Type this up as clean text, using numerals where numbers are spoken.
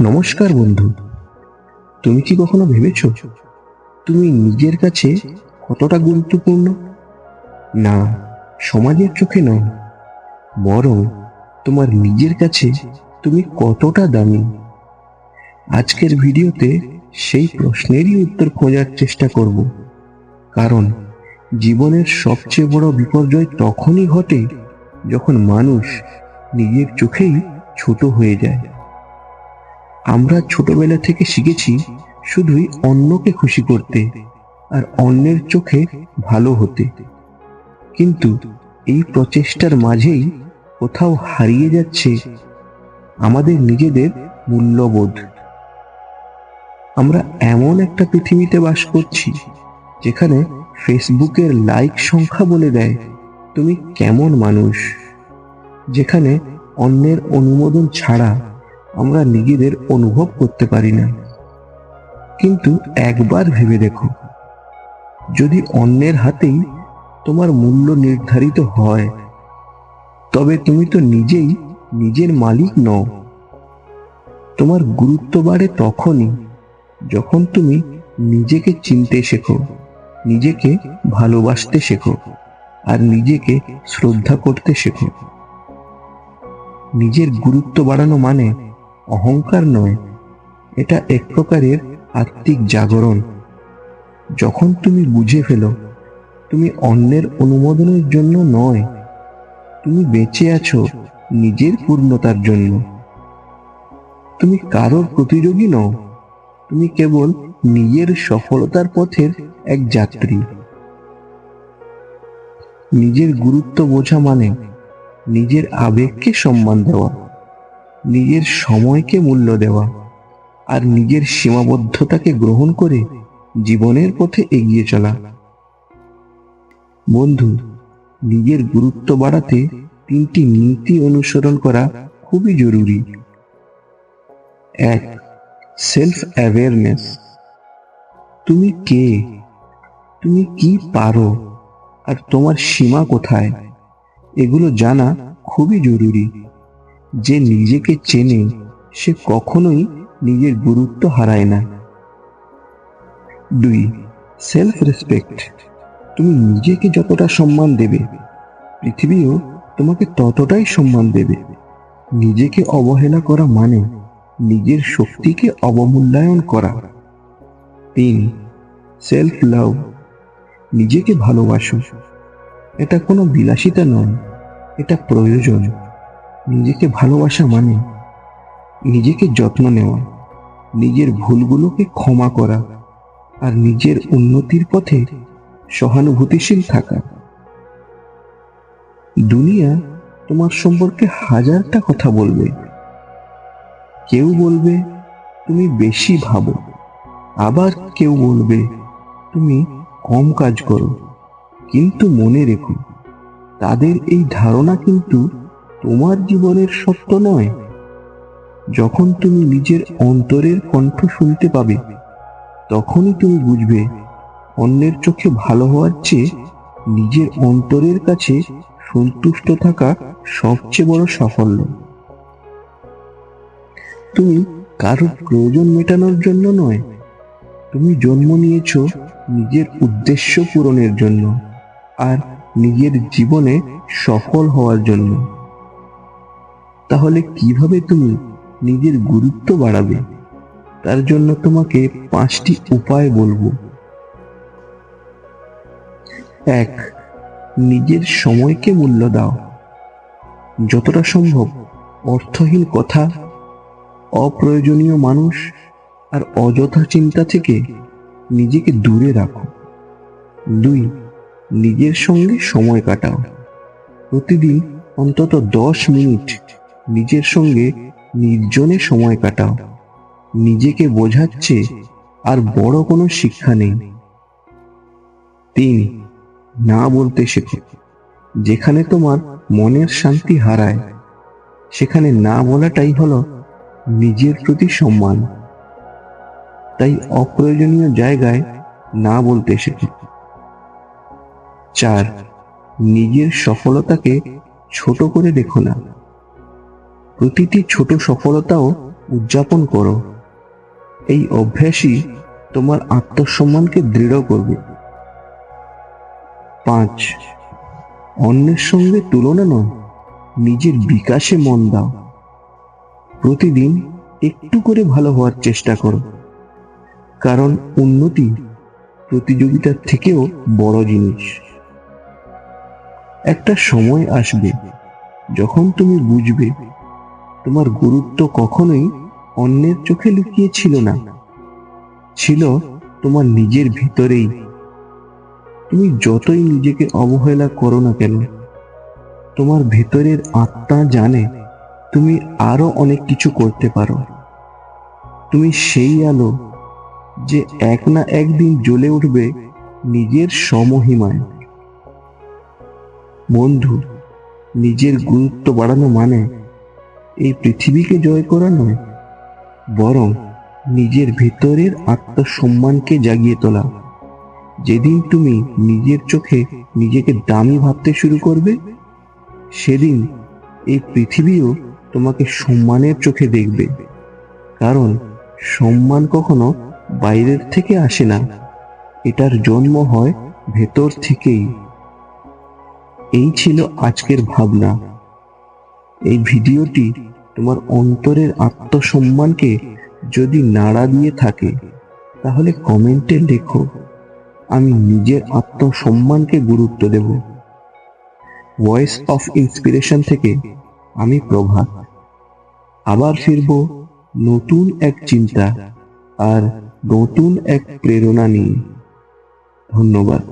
নমস্কার বন্ধু। তুমি কি কখনো ভেবেছো তুমি নিজের কাছে কতটা গুরুত্বপূর্ণ? না, সমাজের চোখে নয়, বরং তোমার নিজের কাছে তুমি কতটা দামি। আজকের ভিডিওতে সেই প্রশ্নেরই উত্তর খোঁজার চেষ্টা করব। কারণ জীবনের সবচেয়ে বড় বিপর্যয় তখনই ঘটে যখন মানুষ নিজের চোখেই ছোট হয়ে যায়। আমরা ছোটবেলা থেকে শিখেছি শুধুই অন্যকে খুশি করতে আর অন্যের চোখে ভালো হতে, কিন্তু এই প্রচেষ্টার মাঝেই কোথাও হারিয়ে যাচ্ছে আমাদের নিজেদের মূল্যবোধ। আমরা এমন একটা পৃথিবীতে বাস করছি যেখানে ফেসবুকের লাইক সংখ্যা বলে দেয় তুমি কেমন মানুষ, যেখানে অন্যের অনুমোদন ছাড়া আমরা নিজেদের অনুভব করতে পারি না। কিন্তু একবার ভেবে দেখো, যদি অন্যের হাতেই তোমার মূল্য নির্ধারিত হয়, তবে তুমি তো নিজেই নিজের মালিক নও। তোমার গুরুত্ব বাড়ে তখনই যখন তুমি নিজেকে চিনতে শেখো, নিজেকে ভালোবাসতে শেখো আর নিজেকে শ্রদ্ধা করতে শেখো। নিজের গুরুত্ব বাড়ানো মানে অহংকার নয়, এটা এক প্রকারের আত্মিক জাগরণ। যখন তুমি বুঝে ফেলো তুমি অন্যের অনুমোদনের জন্য নয়, তুমি বেঁচে আছো নিজের পূর্ণতার জন্য। তুমি কারোর প্রতিযোগী নও, তুমি কেবল নিজের সফলতার পথের এক যাত্রী। নিজের গুরুত্ব বোঝা মানে নিজের আবেগকে সম্মান দেওয়া, নিজের সময়কে মূল্য দেওয়া আর নিজের সীমাবদ্ধতাকে গ্রহণ করে জীবনের পথে এগিয়ে চলা। বন্ধু, নিজের গুরুত্ব বাড়াতে তিনটি নীতি অনুসরণ করা খুবই জরুরি। 1. Self awareness. তুমি কে, তুমি কি পারো আর তোমার সীমা কোথায়, এগুলো জানা খুবই জরুরি। যে নিজেকে চেনে সে কখনোই নিজের গুরুত্ব হারায় না। 2. Self respect. তুমি নিজেকে যতটা সম্মান দেবে, পৃথিবীও তোমাকে ততটাই সম্মান দেবে। নিজেকে অবহেলা করা মানে নিজের শক্তিকে অবমূল্যায়ন করা। 3. Self love. নিজেকে ভালোবাসো, এটা কোনো বিলাসিতা নয়, এটা প্রয়োজন। নিজেকে ভালোবাসা মানে নিজেকে যত্ন নেওয়া, নিজের ভুলগুলোকে ক্ষমা করা আর নিজের উন্নতির পথে সহানুভূতিশীল থাকা। দুনিয়া তোমার সম্পর্কে হাজারটা কথা বলবে। কেউ বলবে তুমি বেশি ভাবো, আবার কেউ বলবে তুমি কম কাজ করো। কিন্তু মনে রেখো, তাদের এই ধারণা কিন্তু তোমার জীবনের সত্য নয়। যখন তুমি নিজের অন্তরের কণ্ঠ শুনতে পাবে, তখনই তুমি বুঝবে অন্যের চোখে ভালো হওয়ার চেয়ে নিজের অন্তরের কাছে সন্তুষ্ট থাকা সবচেয়ে বড় সাফল্য। তুমি কারোর প্রয়োজন মেটানোর জন্য নয়, তুমি জন্ম নিয়েছো নিজের উদ্দেশ্য পূরণের জন্য আর নিজের জীবনে সফল হওয়ার জন্য। তাহলে কিভাবে তুমি নিজের গুরুত্ব বাড়াবে, তার জন্য তোমাকে 5টি উপায় বলবো। 1. নিজের সময়কে মূল্য দাও। যতটা সম্ভব অর্থহীন কথা, অপ্রয়োজনীয় মানুষ আর অযথা চিন্তা থেকে নিজেকে দূরে রাখো। 2. নিজের সঙ্গে সময় কাটাও। প্রতিদিন অন্তত 10 মিনিট নিজের সঙ্গে নির্জনে সময় কাটাও। নিজেকে বোঝাচ্ছে আর বড় কোনো শিক্ষা নেই। 3. না বলতে শেখো। যেখানে তোমার মনের শান্তি হারায়, সেখানে না বলাটাই হলো নিজের প্রতি সম্মান। তাই অপ্রয়োজনীয় জায়গায় না বলতে শেখো। 4. নিজের সফলতাকে ছোট করে দেখো না। প্রতিটি ছোট সফলতাও উদযাপন করো। এই অভ্যাসই তোমার আত্মসম্মানকে দৃঢ় করবে। 5. অন্যের সঙ্গে তুলনা নয়, নিজের বিকাশে মন দাও। প্রতিদিন একটু করে ভালো হওয়ার চেষ্টা করো, কারণ উন্নতি প্রতিযোগিতার থেকেও বড় জিনিস। একটা সময় আসবে যখন তুমি বুঝবে তোমার গুরুত্ব কখনোই অন্যের চোখে লুকিয়ে ছিল না, ছিল তোমার নিজের ভিতরেই। তুমি যতই নিজেকে অবহেলা করো না কেন, তোমার ভেতরের আত্মা জানে তুমি আরো অনেক কিছু করতে পারো। তুমি সেই আলো যে এক না একদিন জ্বলে উঠবে নিজের সমহিমায়। বন্ধু, নিজের গুরুত্ব বাড়ানো মানে এই পৃথিবীকে জয় করা নয়, বরং নিজের ভেতরের আত্মসম্মানকে জাগিয়ে তোলা। যেদিন তুমি নিজের চোখে নিজেকে দামি ভাবতে শুরু করবে, সেদিন এই পৃথিবীও তোমাকে সম্মানের চোখে দেখবে। কারণ সম্মান কখনো বাইরের থেকে আসে না, এটার জন্ম হয় ভেতর থেকেই। এই ছিল আজকের ভাবনা। এই ভিডিওটি তোমার অন্তরের আত্মসম্মানকে যদি নাড়া দিয়ে থাকে, তাহলে কমেন্টে লেখো, আমি নিজের আত্মসম্মানকে গুরুত্ব দেব। ভয়েস অফ ইন্সপিরেশন থেকে আমি প্রভাত। আবার ফিরব নতুন এক চিন্তা আর নতুন এক প্রেরণা নিয়ে। ধন্যবাদ।